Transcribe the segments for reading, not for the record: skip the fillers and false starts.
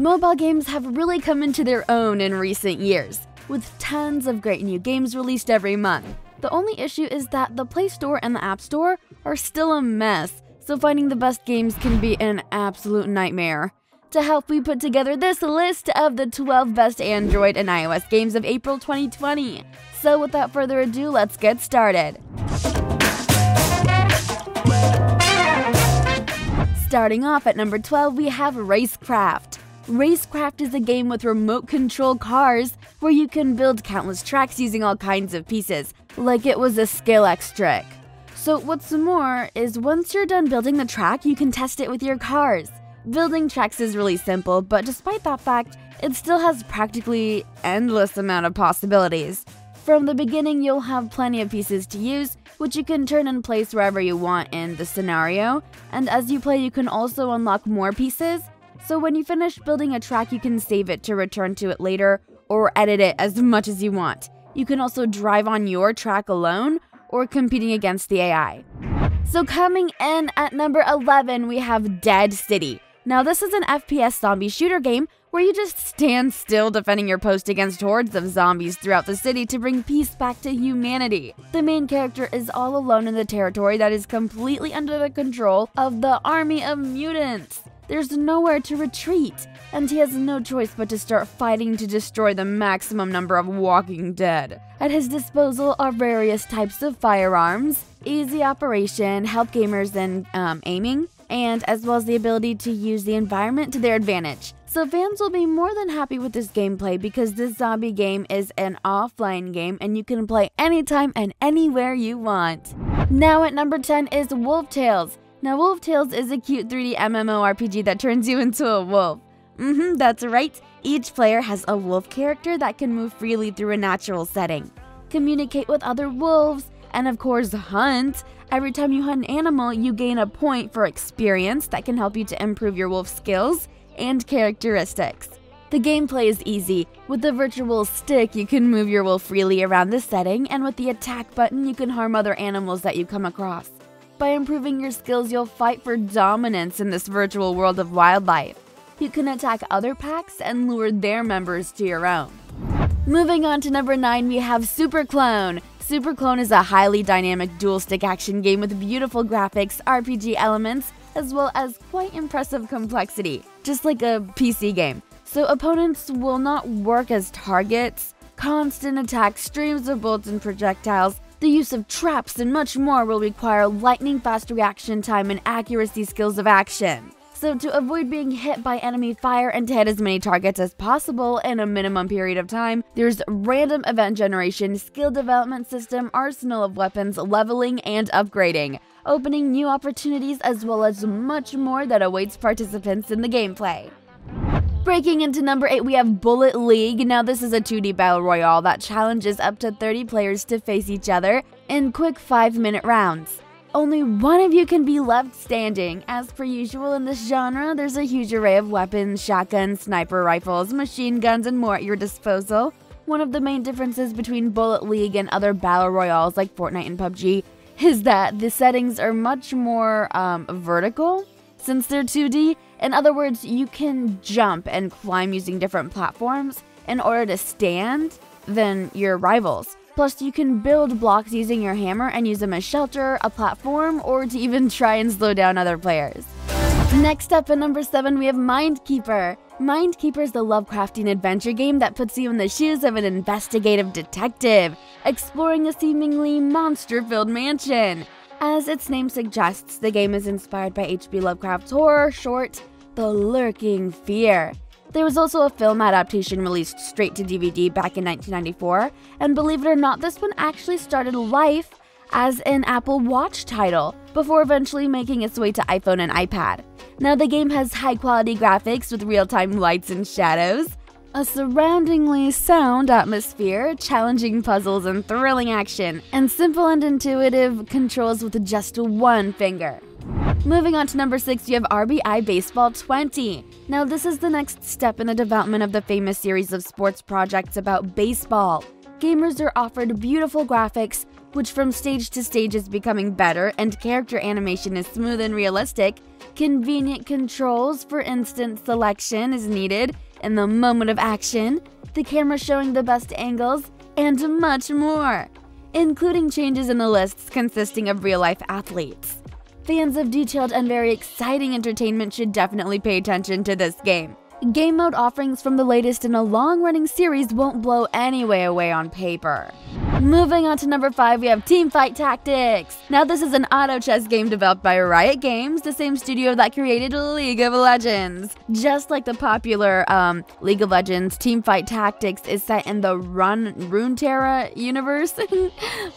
Mobile games have really come into their own in recent years, with tons of great new games released every month. The only issue is that the Play Store and the App Store are still a mess, so finding the best games can be an absolute nightmare. To help, we put together this list of the 12 best Android and iOS games of April 2020. So without further ado, let's get started. Starting off at number 12, we have RaceCraft. RaceCraft is a game with remote control cars where you can build countless tracks using all kinds of pieces, like it was a Scale X trick. So what's more is once you're done building the track, you can test it with your cars. Building tracks is really simple, but despite that fact, it still has practically endless amount of possibilities. From the beginning, you'll have plenty of pieces to use, which you can turn and place wherever you want in the scenario, and as you play, you can also unlock more pieces. So when you finish building a track, you can save it to return to it later or edit it as much as you want. You can also drive on your track alone or competing against the AI. So coming in at number 11, we have Dead City. Now this is an FPS zombie shooter game where you just stand still defending your post against hordes of zombies throughout the city to bring peace back to humanity. The main character is all alone in the territory that is completely under the control of the army of mutants. There's nowhere to retreat, and he has no choice but to start fighting to destroy the maximum number of walking dead. At his disposal are various types of firearms, easy operation, help gamers in aiming, and as well as the ability to use the environment to their advantage. So fans will be more than happy with this gameplay because this zombie game is an offline game and you can play anytime and anywhere you want. Now at number 10 is Wolf Tales. Now, Wolf Tales is a cute 3D MMORPG that turns you into a wolf. That's right. Each player has a wolf character that can move freely through a natural setting, communicate with other wolves, and of course hunt. Every time you hunt an animal, you gain a point for experience that can help you to improve your wolf skills and characteristics. The gameplay is easy. With the virtual stick, you can move your wolf freely around the setting, and with the attack button, you can harm other animals that you come across. By improving your skills, you'll fight for dominance in this virtual world of wildlife. You can attack other packs and lure their members to your own. Moving on to number 9, we have Super Clone. Super Clone is a highly dynamic dual-stick action game with beautiful graphics, RPG elements, as well as quite impressive complexity, just like a PC game. So opponents will not work as targets. Constant attacks, streams of bullets and projectiles, the use of traps, and much more will require lightning-fast reaction time and accuracy skills of action. So to avoid being hit by enemy fire and to hit as many targets as possible in a minimum period of time, there's random event generation, skill development system, arsenal of weapons, leveling, and upgrading, opening new opportunities as well as much more that awaits participants in the gameplay. Breaking into number 8, we have Bullet League. Now this is a 2D battle royale that challenges up to 30 players to face each other in quick 5-minute rounds. Only one of you can be left standing. As per usual in this genre, there's a huge array of weapons, shotguns, sniper rifles, machine guns, and more at your disposal. One of the main differences between Bullet League and other battle royales like Fortnite and PUBG is that the settings are much more vertical since they're 2D. In other words, you can jump and climb using different platforms in order to stand than your rivals. Plus, you can build blocks using your hammer and use them as shelter, a platform, or to even try and slow down other players. Next up at number 7, we have Mindkeeper. Mindkeeper is the Lovecraftian adventure game that puts you in the shoes of an investigative detective, exploring a seemingly monster-filled mansion. As its name suggests, the game is inspired by H.P. Lovecraft's horror short, The Lurking Fear. There was also a film adaptation released straight to DVD back in 1994, and believe it or not, this one actually started life as an Apple Watch title, before eventually making its way to iPhone and iPad. Now the game has high-quality graphics with real-time lights and shadows, a surroundingly sound atmosphere, challenging puzzles and thrilling action, and simple and intuitive controls with just one finger. Moving on to number 6, you have R.B.I. Baseball 20. Now this is the next step in the development of the famous series of sports projects about baseball. Gamers are offered beautiful graphics, which from stage to stage is becoming better and character animation is smooth and realistic. Convenient controls for instant selection is needed in the moment of action, the camera showing the best angles, and much more, including changes in the lists consisting of real-life athletes. Fans of detailed and very exciting entertainment should definitely pay attention to this game. Game mode offerings from the latest in a long-running series won't blow anyway away on paper. Moving on to number 5, we have Teamfight Tactics. Now this is an auto chess game developed by Riot Games, the same studio that created League of Legends. Just like the popular League of Legends, Teamfight Tactics is set in the Runeterra universe,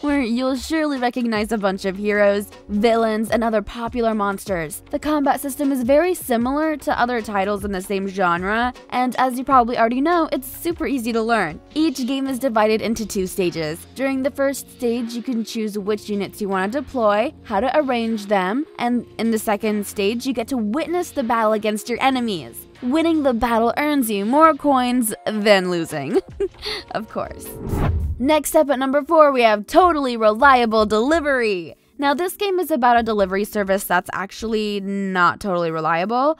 where you'll surely recognize a bunch of heroes, villains, and other popular monsters. The combat system is very similar to other titles in the same genre, and as you probably already know, it's super easy to learn. Each game is divided into 2 stages. During the first stage, you can choose which units you want to deploy, how to arrange them, and in the second stage, you get to witness the battle against your enemies. Winning the battle earns you more coins than losing. Of course. Next up at number 4, we have Totally Reliable Delivery. Now this game is about a delivery service that's actually not totally reliable.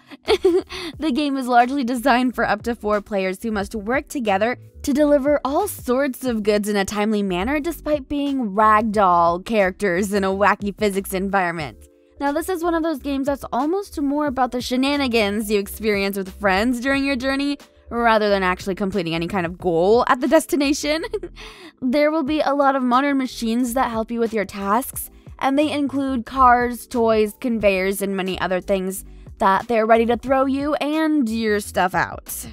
The game is largely designed for up to 4 players who must work together to deliver all sorts of goods in a timely manner despite being ragdoll characters in a wacky physics environment. Now this is one of those games that's almost more about the shenanigans you experience with friends during your journey rather than actually completing any kind of goal at the destination. There will be a lot of modern machines that help you with your tasks, and they include cars, toys, conveyors, and many other things that they're ready to throw you and your stuff out.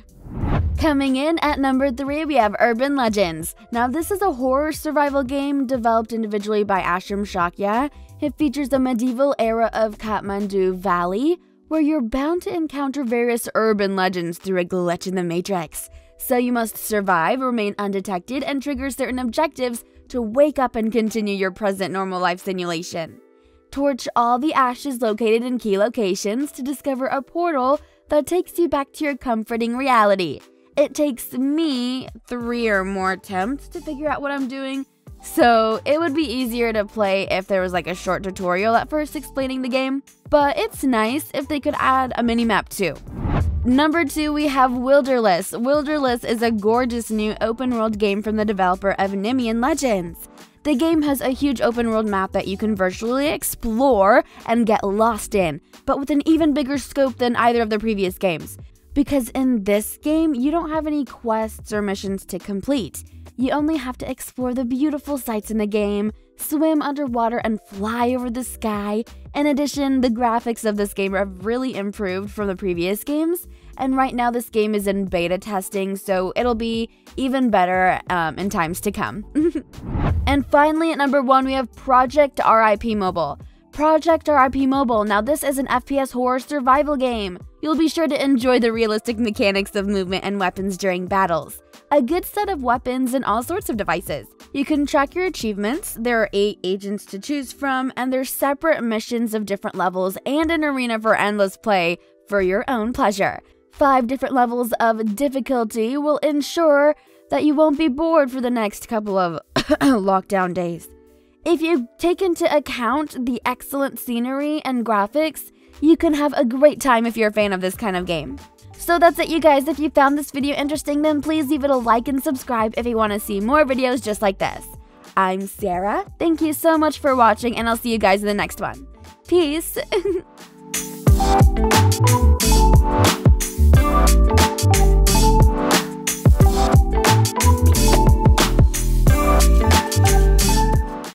Coming in at number 3, we have Urban Legends. Now this is a horror survival game developed individually by Ashram Shakya. It features the medieval era of Kathmandu Valley, where you're bound to encounter various urban legends through a glitch in the Matrix. So you must survive, remain undetected, and trigger certain objectives to wake up and continue your present normal life simulation. Torch all the ashes located in key locations to discover a portal that takes you back to your comforting reality. It takes me 3 or more attempts to figure out what I'm doing, so it would be easier to play if there was like a short tutorial at first explaining the game, but it's nice if they could add a mini-map too. Number 2, we have Wilderless. Wilderless is a gorgeous new open-world game from the developer of Nemean Legends. The game has a huge open-world map that you can virtually explore and get lost in, but with an even bigger scope than either of the previous games. Because in this game, you don't have any quests or missions to complete. You only have to explore the beautiful sights in the game, swim underwater, and fly over the sky. In addition, the graphics of this game have really improved from the previous games, and right now this game is in beta testing, so it'll be even better in times to come. And finally, at number 1, we have Project R.I.P. Mobile. Project R.I.P. Mobile. Now this is an FPS horror survival game. You'll be sure to enjoy the realistic mechanics of movement and weapons during battles. A good set of weapons and all sorts of devices. You can track your achievements, there are 8 agents to choose from, and there's separate missions of different levels and an arena for endless play for your own pleasure. 5 different levels of difficulty will ensure that you won't be bored for the next couple of lockdown days. If you take into account the excellent scenery and graphics, you can have a great time if you're a fan of this kind of game. So that's it, you guys. If you found this video interesting, then please leave it a like and subscribe if you want to see more videos just like this. I'm Sarah. Thank you so much for watching, and I'll see you guys in the next one. Peace!